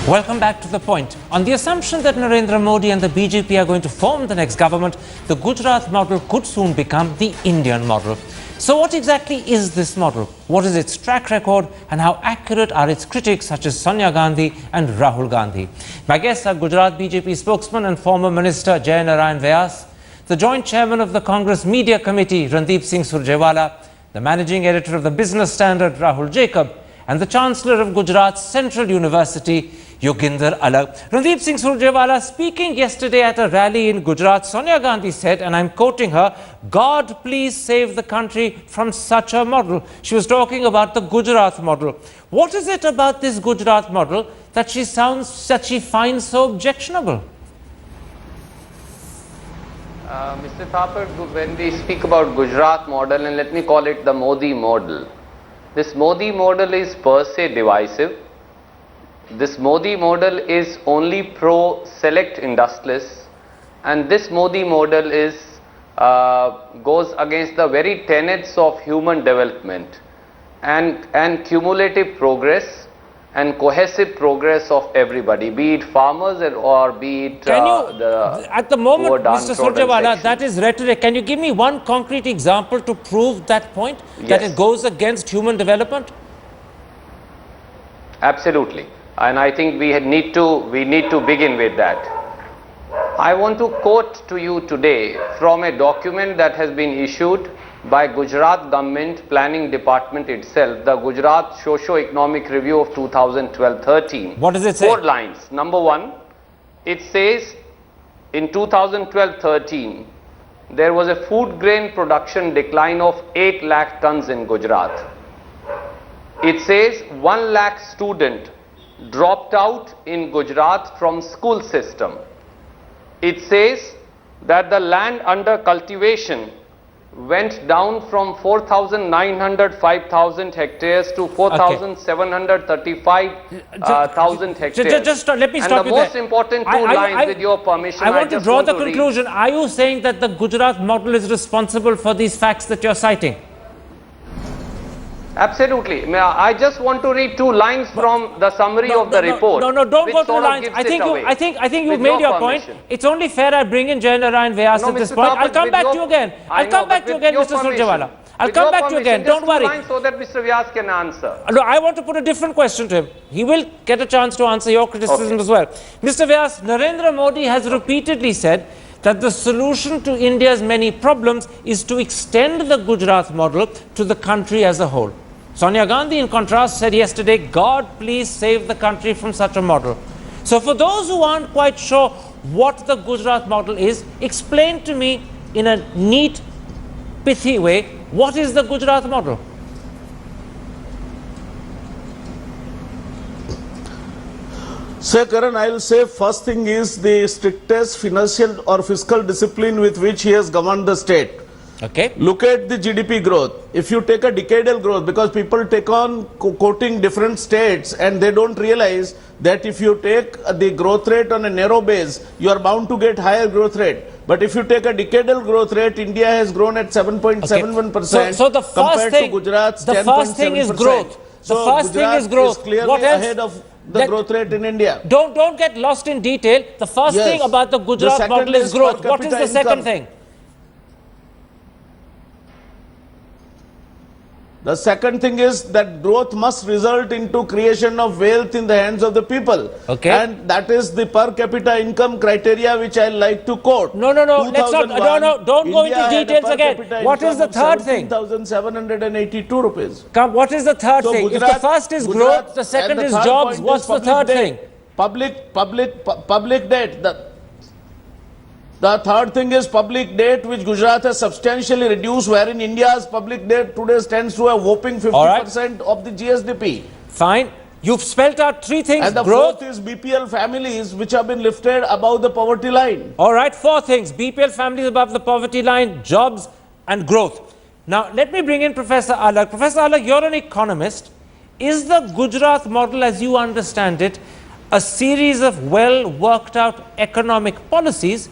Welcome back to The Point. On the assumption that Narendra Modi and the BJP are going to form the next government, the Gujarat model could soon become the Indian model. So what exactly is this model? What is its track record and how accurate are its critics such as Sonia Gandhi and Rahul Gandhi? My guests are Gujarat BJP spokesman and former Minister Jai Narayan Vyas, the joint chairman of the Congress Media Committee Randeep Singh Surjewala, the managing editor of the Business Standard Rahul Jacob, and the Chancellor of Gujarat's Central University, Yoginder Alag. Randeep Singh Surjewala, speaking yesterday at a rally in Gujarat, Sonia Gandhi said, and I'm quoting her, "God please save the country from such a model." She was talking about the Gujarat model. What is it about this Gujarat model that she finds so objectionable? Mr. Thapar, when we speak about Gujarat model, and let me call it the Modi model, this Modi model is per se divisive. This Modi model is only pro-select industrialists, and this Modi model is goes against the very tenets of human development and cumulative progress and cohesive progress of everybody, be it farmers or be it at the moment, Mr. Surjewala, that is rhetoric. Can you give me one concrete example to prove that point, that it goes against human development? Absolutely. And I think we need to begin with that. I want to quote to you today from a document that has been issued by Gujarat Government Planning Department itself, the Gujarat Socio-Economic Review of 2012-13. What does it say? 4 lines. Number 1, it says in 2012-13 there was a food grain production decline of 8 lakh tons in Gujarat. It says 1 lakh student dropped out in Gujarat from school system. It says that the land under cultivation went down from 4,900 5,000 hectares to 4,735,000 hectares. Just let me stop you there. And the most important 2 lines, with your permission, I want to draw the conclusion. Are you saying that the Gujarat model is responsible for these facts that you're citing? Absolutely. I just want to read 2 lines from the summary of the report. No, don't go to the lines. I think you've made your point. It's only fair I bring in Jai Narayan Vyas at this point. I'll come back to you again. I'll come back to you again, Mr. Surjewala. I'll come back to you again. Don't worry. So that Mr. Vyas can answer. No, I want to put a different question to him. He will get a chance to answer your criticism as well. Mr. Vyas, Narendra Modi has repeatedly said that the solution to India's many problems is to extend the Gujarat model to the country as a whole. Sonia Gandhi, in contrast, said yesterday, "God please save the country from such a model." So for those who aren't quite sure what the Gujarat model is, explain to me in a neat, pithy way, what is the Gujarat model? Sir Karan, I will say first thing is the strictest financial or fiscal discipline with which he has governed the state. Okay. Look at the GDP growth. If you take a decadal growth, because people take on quoting different states and they don't realize that if you take the growth rate on a narrow base, you are bound to get higher growth rate. But if you take a decadal growth rate, India has grown at 7.71%. So the first thing, to Gujarat's the first thing is growth. The first thing is growth. Clearly what else? Ahead of the growth rate in India. Don't get lost in detail. The first thing about the Gujarat model is growth. What is the second thing? The second thing is that growth must result into creation of wealth in the hands of the people. Okay. And that is the per capita income criteria which I like to quote. No, let's not, don't go into details again. What is the third thing? 17,782 rupees. What is the third thing? If the first is growth, the second is jobs, what's the third thing? Public debt. The third thing is public debt, which Gujarat has substantially reduced, wherein India's public debt today stands to a whopping 50% of the GSDP. Fine. You've spelled out 3 things. And the fourth is BPL families, which have been lifted above the poverty line. All right, 4 things. BPL families above the poverty line, jobs and growth. Now, let me bring in Professor Alag. Professor Alag, you're an economist. Is the Gujarat model, as you understand it, a series of well worked out economic policies,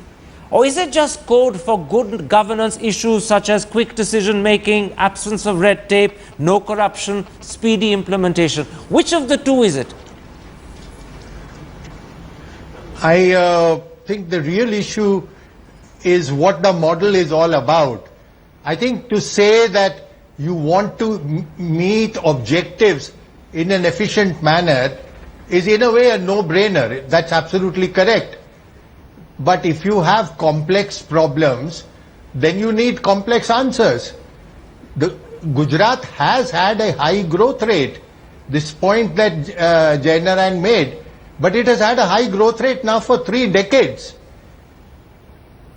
or is it just code for good governance issues such as quick decision making, absence of red tape, no corruption, speedy implementation? Which of the two is it? I think the real issue is what the model is all about. I think to say that you want to meet objectives in an efficient manner is in a way a no-brainer. That's absolutely correct. But if you have complex problems, then you need complex answers. Gujarat has had a high growth rate, this point that Jainarayan made, but it has had a high growth rate now for 3 decades.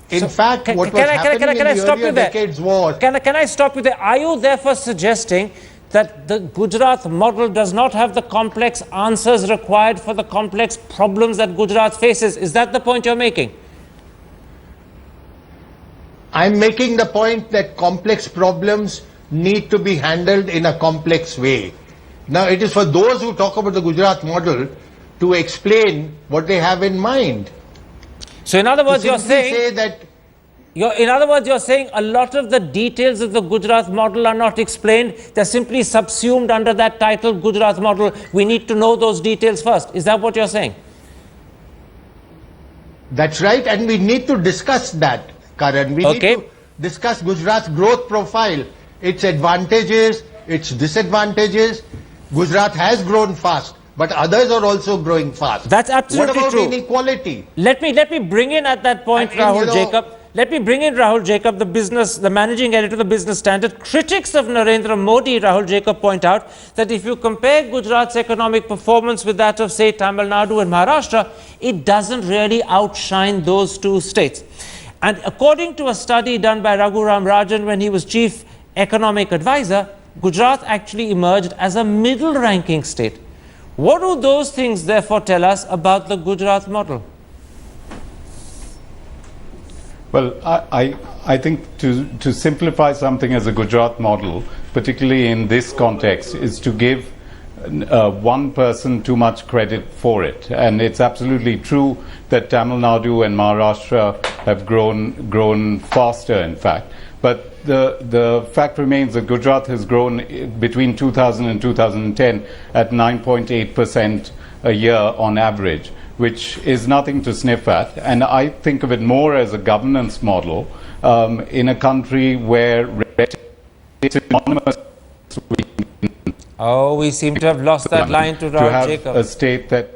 In fact, what was happening in the earlier decades was... Can I stop you there? Are you therefore suggesting that the Gujarat model does not have the complex answers required for the complex problems that Gujarat faces? Is that the point you're making? I'm making the point that complex problems need to be handled in a complex way. Now, it is for those who talk about the Gujarat model to explain what they have in mind. So in other words, you're saying that you're saying a lot of the details of the Gujarat model are not explained. They're simply subsumed under that title, Gujarat model. We need to know those details first. Is that what you're saying? That's right, and we need to discuss that, Karan. We need to discuss Gujarat's growth profile, its advantages, its disadvantages. Gujarat has grown fast, but others are also growing fast. That's absolutely true. What about inequality? Let me bring in at that point Rahul Jacob. Let me bring in Rahul Jacob, the managing editor of the Business Standard. Critics of Narendra Modi, Rahul Jacob, point out that if you compare Gujarat's economic performance with that of, say, Tamil Nadu and Maharashtra, it doesn't really outshine those two states. And according to a study done by Raghuram Rajan when he was chief economic advisor, Gujarat actually emerged as a middle-ranking state. What do those things therefore tell us about the Gujarat model? Well, I think to simplify something as a Gujarat model, particularly in this context, is to give one person too much credit for it. And it's absolutely true that Tamil Nadu and Maharashtra have grown faster, in fact. But the fact remains that Gujarat has grown between 2000 and 2010 at 9.8% a year on average, which is nothing to sniff at. And I think of it more as a governance model in a country where it's anonymous. Oh, we seem to have lost that line to Rahul Jacob. A state that...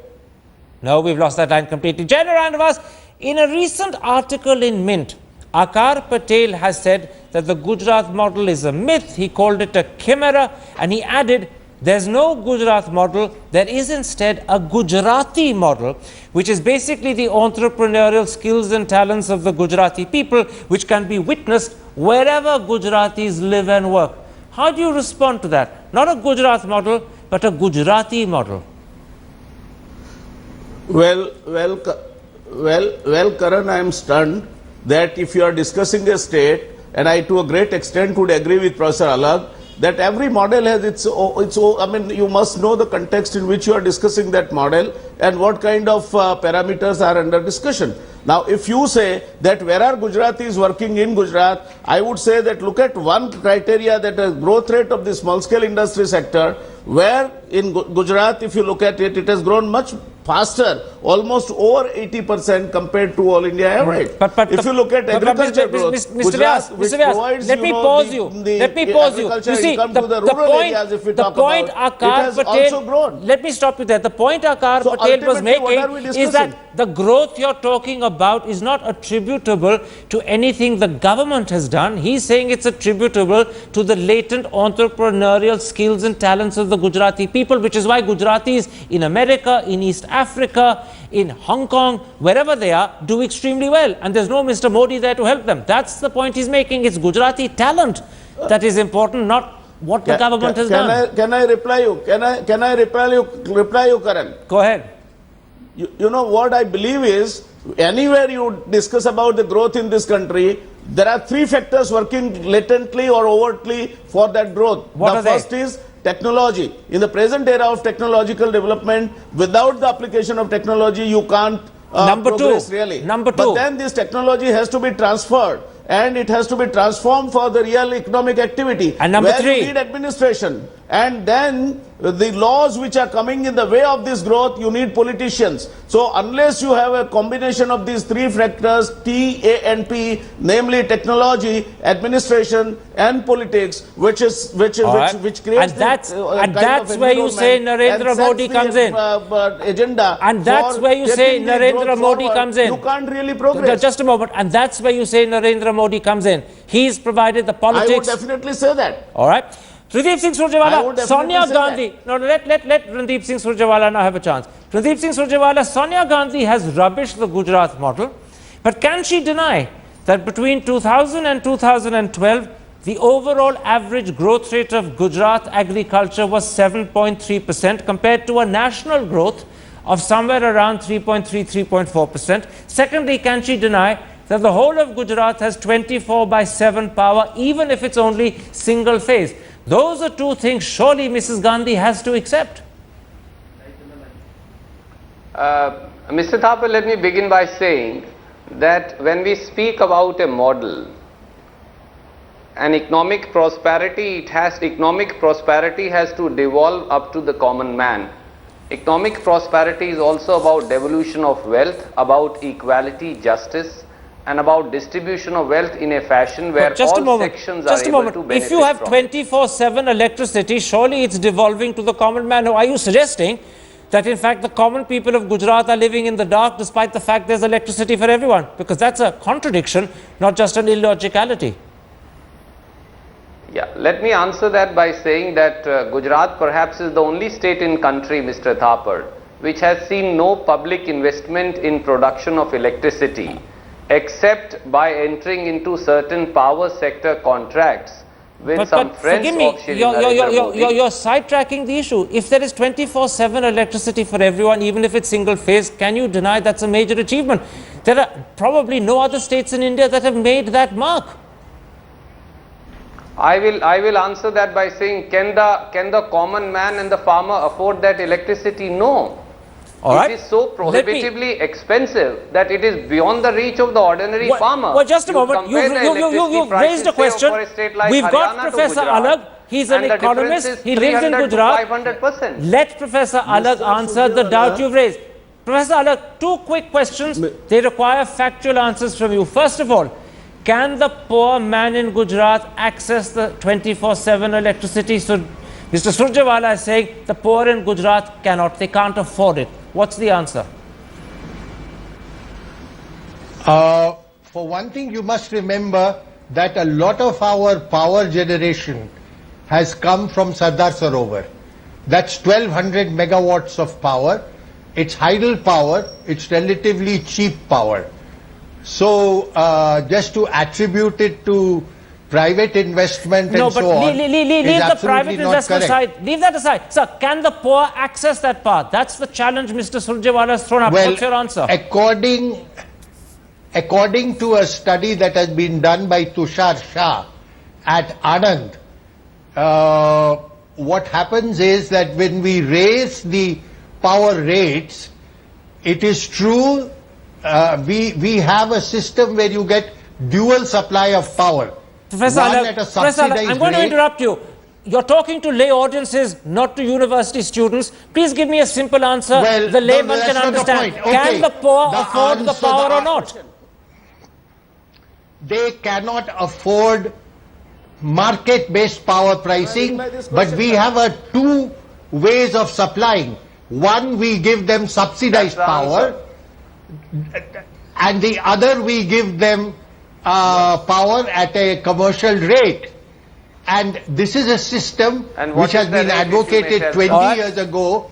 No, we've lost that line completely. Jainarayan, in a recent article in Mint, Akar Patel has said that the Gujarat model is a myth. He called it a chimera, and he added, there's no Gujarat model, there is instead a Gujarati model, which is basically the entrepreneurial skills and talents of the Gujarati people, which can be witnessed wherever Gujaratis live and work. How do you respond to that? Not a Gujarat model, but a Gujarati model. Well, Karan, I am stunned that if you are discussing a state, and I to a great extent would agree with Professor Alag, that every model has its own, I mean, you must know the context in which you are discussing that model and what kind of parameters are under discussion. Now, if you say that where are Gujaratis working in Gujarat, I would say that look at one criteria, that the growth rate of the small scale industry sector, where in Gujarat, if you look at it, it has grown much faster, almost over 80% compared to all India average. But if you look at agriculture growth, Gujarat, which provides, let me pause you. Let me pause you. You see, the point Akar Patel, let me stop you there. The point Akar Patel was making is that the growth you're talking about is not attributable to anything the government has done. He's saying it's attributable to the latent entrepreneurial skills and talents of the Gujarati people, which is why Gujaratis in America, in East Africa, in Hong Kong, wherever they are, do extremely well. And there's no Mr. Modi there to help them. That's the point he's making. It's Gujarati talent that is important, not what the government has done. Can I reply you? Can I reply you, Karan? Go ahead. You know what I believe is, anywhere you discuss about the growth in this country, there are three factors working latently or overtly for that growth. What the first is technology. In the present era of technological development, without the application of technology, you can't Number two. progress really. Number two. But then this technology has to be transferred and it has to be transformed for the real economic activity. And number where three. you need administration. And then the laws which are coming in the way of this growth, you need politicians. So unless you have a combination of these three factors, T, A and P, namely technology, administration and politics, which creates And that's where you say Narendra Modi comes in. Agenda. And that's for where you say getting the Narendra growth Modi forward. comes in. You can't really progress. Just a moment. And that's where you say Narendra Modi comes in. He's provided the I would politics. definitely say that. All right. Randeep Singh I would Surjewala, definitely Sonia say Gandhi. No, let Randeep Singh Surjewala now have a chance. Randeep Singh Surjewala, Sonia Gandhi has rubbished the Gujarat model. But can she deny that between 2000 and 2012, the overall average growth rate of Gujarat agriculture was 7.3% compared to a national growth of somewhere around 3.3, 3.4%. Secondly, can she deny that the whole of Gujarat has 24/7 power, even if it's only single phase? Those are two things surely Mrs. Gandhi has to accept. Mr. Thapar, let me begin by saying that when we speak about a model, an economic prosperity has to devolve up to the common man. Economic prosperity is also about devolution of wealth, about equality, justice, and about distribution of wealth in a fashion where all sections are able to benefit If you have from 24/7 electricity, surely it's devolving to the common man. Are you suggesting that in fact the common people of Gujarat are living in the dark despite the fact there's electricity for everyone? Because that's a contradiction, not just an illogicality. Yeah, let me answer that by saying that Gujarat perhaps is the only state in country, Mr. Thapar, which has seen no public investment in production of electricity except by entering into certain power sector contracts with some friends forgive me, of Shri Narendra Modi. you're sidetracking the issue. If there is 24/7 electricity for everyone, even if it's single phase, can you deny that's a major achievement? There are probably no other states in India that have made that mark. I will answer that by saying, can the common man and the farmer afford that electricity? No. All right. It is so prohibitively expensive that it is beyond the reach of the ordinary farmer. Well, just a moment. compare the electricity You've prices, raised a say, question. for a state like We've got Haryana to Professor Gujarat, Alag. He's an and the difference economist. is He lives in 300 to Gujarat. 500%. Let Professor Alag answer the doubt you've raised. Professor Alag, two quick questions. They require factual answers from you. First of all, can the poor man in Gujarat access the 24/7 electricity? So Mr. Surjewala is saying the poor in Gujarat cannot. They can't afford it. What's the answer? For one thing, you must remember that a lot of our power generation has come from Sardar Sarovar. That's 1200 megawatts of power. It's idle power. It's relatively cheap power. So just to attribute it to private investment and so on leave is the private absolutely not investment correct. aside. Leave that aside. Sir, can the poor access that power? That's the challenge Mr. Surjewala has thrown up. Well, what's your answer? According to a study that has been done by Tushar Shah at Anand, what happens is that when we raise the power rates, it is true we have a system where you get dual supply of power. Professor One Alag, at a Professor Alag, subsidized I'm going to rate. interrupt you. You're talking to lay audiences, not to university students. Please give me a simple answer Well, the no, layman that's can not the understand. point. Can Okay. the poor The afford the answer- power the or not? They cannot afford market-based power pricing, by this but question, we sir. have two ways of supplying. One, we give them subsidized That's the power, and the other, we give them power at a commercial rate. And this is a system And what which has is the been rate, if you may advocated tell? 20 Alright. years ago.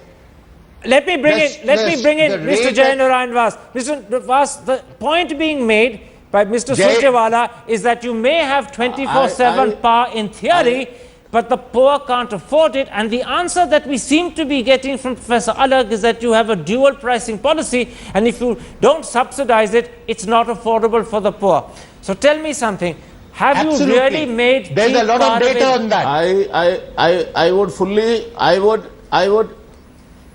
Let me bring in the Mr. rate Jay that- Narayan Vas. Mr. Vas, the point being made by Mr. Jay- Surjewala is that you may have 24/7 power in theory, but the poor can't afford it. And the answer that we seem to be getting from Professor Alag is that you have a dual pricing policy, and if you don't subsidize it, it's not affordable for the poor. So tell me something. Have Absolutely. you really made There's a cheap lot of part data it? on that.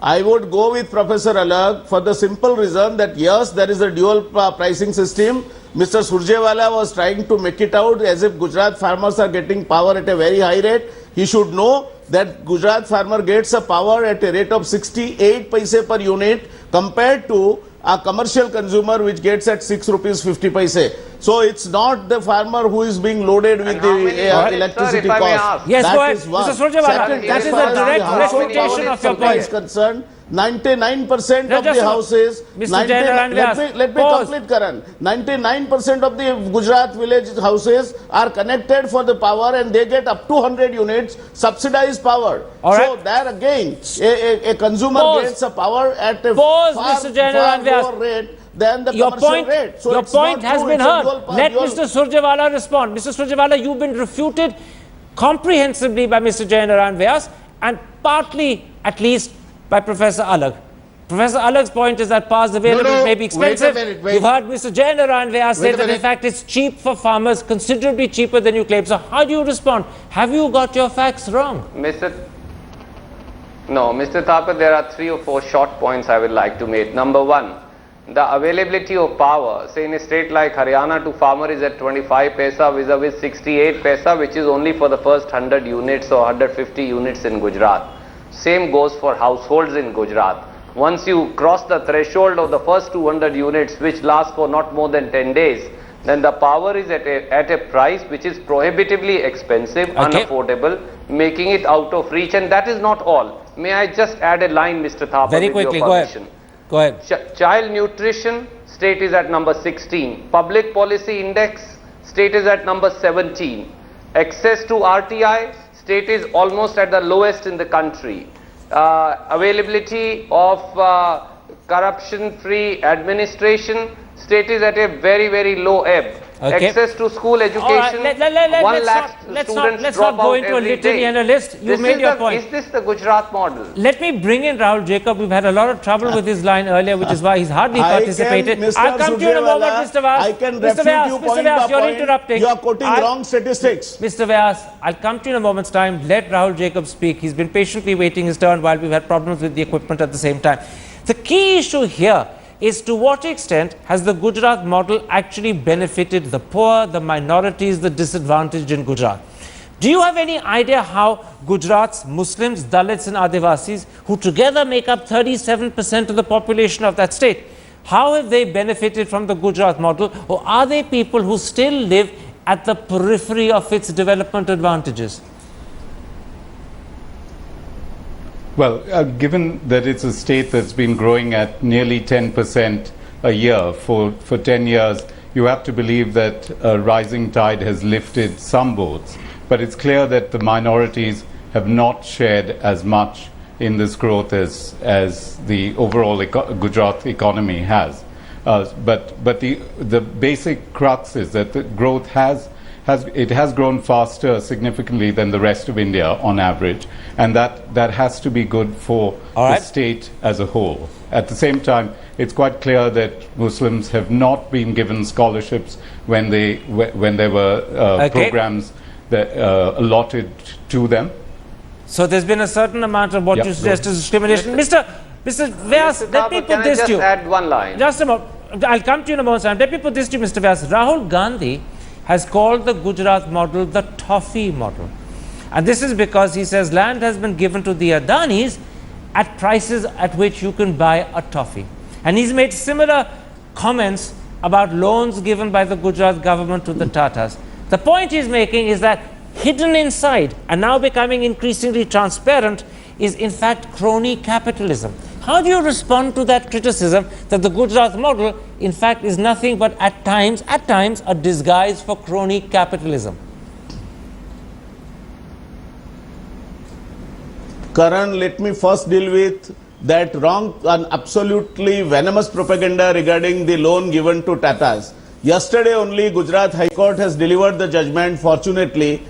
I would go with Professor Alag for the simple reason that yes, there is a dual pricing system. Mr. Surjewala was trying to make it out as if Gujarat farmers are getting power at a very high rate. He should know that Gujarat farmer gets a power at a rate of 68 paise per unit compared to a commercial consumer which gets at 6 rupees 50 paise. So it's not the farmer who is being loaded with And how many the units, electricity sir, if I may cost. ask? Yes, That go ahead. is one. Mr. Surjewala, Second, that as is far a as direct the household refutation power of your supply is point. concerned, 99% No, of just the a- houses, Mr. Jainarand Vyas, let me pause. complete, Karan. 99% of the Gujarat village houses are connected for the power and they get up to 100 units subsidized power. All So right. there again, a consumer Pause. gets a power at a Pause, far, Mr. Jainarand far Vyas. lower rate than the Your commercial point, rate. So your it's point not has true, been it's a heard. dual- Let dual- Mr. Surjewala respond. Mr. Surjewala, you've been refuted comprehensively by Mr. Jainarand Vyas and partly, at least, by Professor Alag. Professor Alag's point is that powers available No, may be wait a expensive. minute, wait. You've heard Mr. Jainarand Vyas say Wait a that in minute. fact it's cheap for farmers, considerably cheaper than you claim. So how do you respond? Have you got your facts wrong? Mr. Thapar, there are 3 or 4 short points I would like to make. Number one, the availability of power, say in a state like Haryana to farmer is at 25 paisa vis-a-vis 68 paisa, which is only for the first 100 units or 150 units in Gujarat. Same goes for households in Gujarat. Once you cross the threshold of the first 200 units, which lasts for not more than 10 days, then the power is at a price which is prohibitively expensive, unaffordable, making it out of reach. And that is not all. May I just add a line, Mr. Thapar, Very with quickly, your go permission? ahead. Go ahead. Child nutrition, state is at number 16. Public policy index, state is at number 17. Access to RTI, state is almost at the lowest in the country. Availability of corruption-free administration, state is at a very, very low ebb. Okay. Access to school education, All right, 1 lakh students let's drop not go out into a every litany day. and a list. You This made is your the- point. Is this the Gujarat model? Let me bring in Rahul Jacob. We've had a lot of trouble with his line earlier, which is why he's hardly participated. Mr. I'll come to you in a moment, Surjewala, Mr. Vyas. I can Mr. refute Vyas, you Mr. point Vyas, by you're point. interrupting. You are quoting wrong statistics. Mr. Vyas, I'll come to you in a moment's time. Let Rahul Jacob speak. He's been patiently waiting his turn while we've had problems with the equipment at the same time. The key issue here is to what extent has the Gujarat model actually benefited the poor, the minorities, the disadvantaged in Gujarat? Do you have any idea how Gujarat's Muslims, Dalits and Adivasis, who together make up 37% of the population of that state, how have they benefited from the Gujarat model, or are they people who still live at the periphery of its development advantages? Well, given that it's a state that's been growing at nearly 10% a year for 10 years, you have to believe that a rising tide has lifted some boats. But it's clear that the minorities have not shared as much in this growth as the overall Gujarat economy has. But the basic crux is that the growth has grown faster significantly than the rest of India on average, and that has to be good for the state as a whole. At the same time, it's quite clear that Muslims have not been given scholarships when there were programs that allotted to them. So there's been a certain amount of what you suggest is discrimination. Mr. Vyas, let me put this to you. Can I just add one line? Just a moment. I'll come to you in a moment. Let me put this to you, Mr. Vyas. Rahul Gandhi has called the Gujarat model the toffee model. And this is because he says land has been given to the Adanis at prices at which you can buy a toffee. And he's made similar comments about loans given by the Gujarat government to the Tatas. The point he's making is that hidden inside and now becoming increasingly transparent is in fact crony capitalism. How do you respond to that criticism that the Gujarat model in fact is nothing but at times a disguise for crony capitalism? Karan, let me first deal with that wrong and absolutely venomous propaganda regarding the loan given to Tatas. Yesterday only Gujarat High Court has delivered the judgment, fortunately,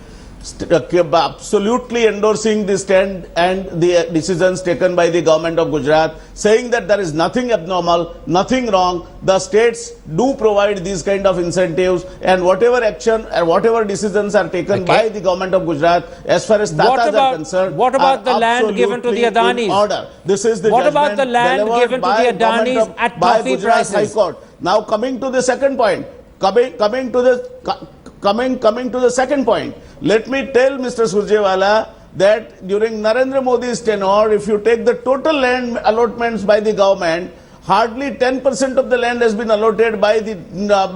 absolutely endorsing the stand and the decisions taken by the government of Gujarat, saying that there is nothing abnormal, nothing wrong. The states do provide these kind of incentives, and whatever action and whatever decisions are taken by the government of Gujarat, as far as Tatas are concerned, what about the land given to the Adanis? In order. This is the what about the judgment land delivered given to by the Adanis at by coffee Gujarat prices? High Court. Now coming to the second point. Coming to the second point, let me tell Mr. Surjewala that during Narendra Modi's tenure, if you take the total land allotments by the government, hardly 10% of the land has been allotted by Narendra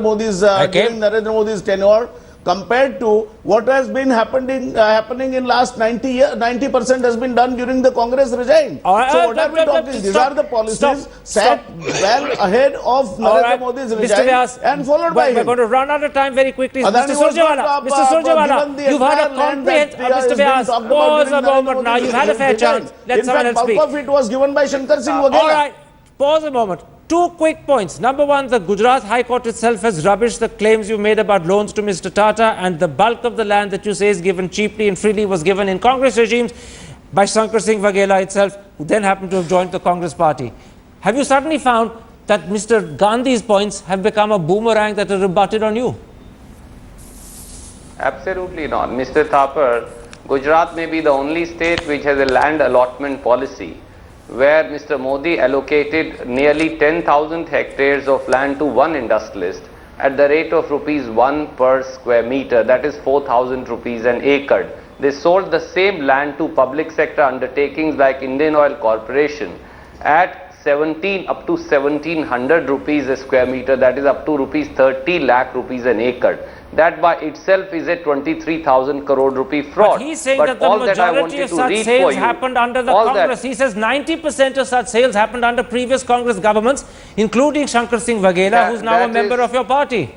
Modi's during Narendra Modi's tenure, compared to what has been happening in last 90 years. 90% has been done during the Congress regime. So what are we talking? These are the policies set well ahead of Narendra Modi's regime and followed by him. We're going to run out of time very quickly. Mr. Surjewala, you've had a comprehensive... Mr. Vyas, pause a moment now. You've had a fair chance. Let someone else speak. In fact, bulk of it was given by Shankar Singh Waghela. All right, pause a moment. Two quick points. Number one, the Gujarat High Court itself has rubbished the claims you made about loans to Mr. Tata, and the bulk of the land that you say is given cheaply and freely was given in Congress regimes by Shankar Singh Waghela itself, who then happened to have joined the Congress party. Have you suddenly found that Mr. Gandhi's points have become a boomerang that are rebutted on you? Absolutely not. Mr. Thapar, Gujarat may be the only state which has a land allotment policy, where Mr. Modi allocated nearly 10,000 hectares of land to one industrialist at the rate of ₹1 per square meter, that is 4,000 rupees an acre. They sold the same land to public sector undertakings like Indian Oil Corporation at up to 1,700 rupees a square meter, that is up to 30 lakh rupees an acre. That by itself is a 23,000 crore rupee fraud. But he's saying that the majority of such sales happened under the Congress. He says 90% of such sales happened under previous Congress governments, including Shankar Singh Waghela, who's now a member of your party.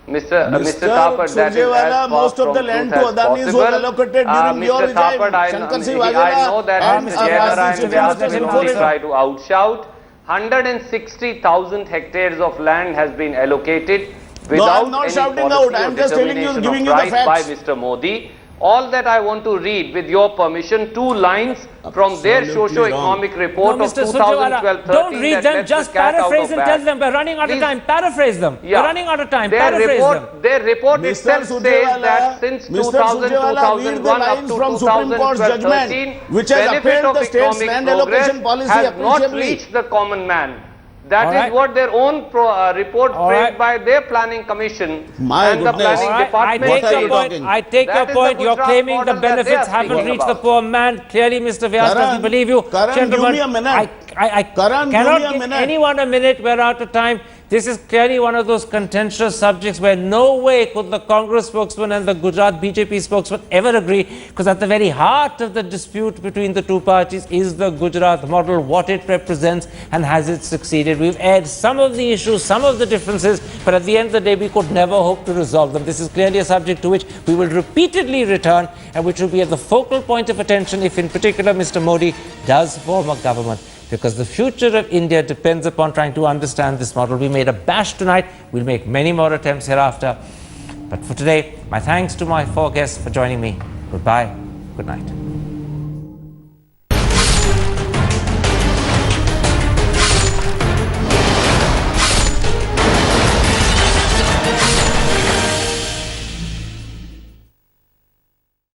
Mr. Thapar, that is as most of the land to Adanis was allocated during your regime. Shankar Singh Waghela, I know that Mr. Jayanaran Vyas will only try to outshout. 160,000 hectares of land has been allocated without I'm not any shouting policy out. I'm or just telling you, determination giving of you the price by facts. Mr. Modi. All that I want to read, with your permission, two lines from their socio-economic report of 2012-13. Don't read them, just paraphrase and tell them. We're running out of time. Paraphrase them. We're running out of time. Paraphrase them. Their report itself says that since 2000, 2001 up to 2012-13, benefit of economic progress has not reached the common man. That is what their own report framed by their planning commission and the planning department. I take your point. You're claiming the benefits haven't reached the poor man. Clearly, Mr. Vyas doesn't believe you. Karan, give me a minute. I cannot give anyone a minute. We're out of time. This is clearly one of those contentious subjects where no way could the Congress spokesman and the Gujarat BJP spokesman ever agree, because at the very heart of the dispute between the two parties is the Gujarat model, what it represents, and has it succeeded. We've aired some of the issues, some of the differences, but at the end of the day, we could never hope to resolve them. This is clearly a subject to which we will repeatedly return and which will be at the focal point of attention if, in particular, Mr. Modi does form a government. Because the future of India depends upon trying to understand this model. We made a bash tonight. We'll make many more attempts hereafter. But for today, my thanks to my four guests for joining me. Goodbye. Good night.